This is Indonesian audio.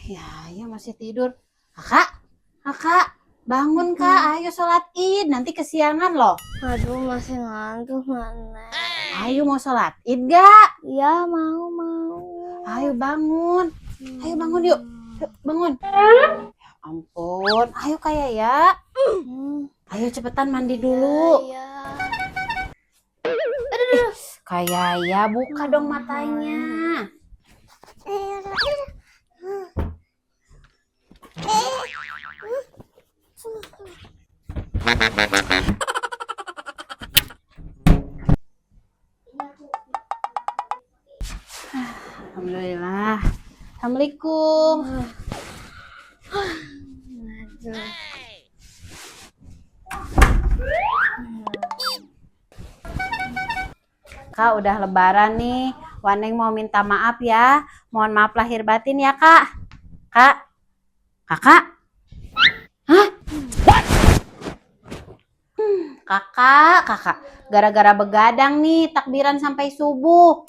Ya masih tidur. Kakak, bangun kak, ayo sholat id, nanti kesiangan loh. Aduh, masih ngantuk Nenek. Ayo mau sholat id gak? Ya mau. Ayo bangun yuk, bangun. Ya ampun, ayo kayak ya. Ayo cepetan mandi dulu. Ya. Kayak ya, buka dong matanya. Alhamdulillah. Assalamualaikum. Kak, udah lebaran nih. Waneng mau minta maaf ya. Mohon maaf lahir batin ya, Kak. Kakak? Hah? Kakak. Gara-gara begadang nih, takbiran sampai subuh.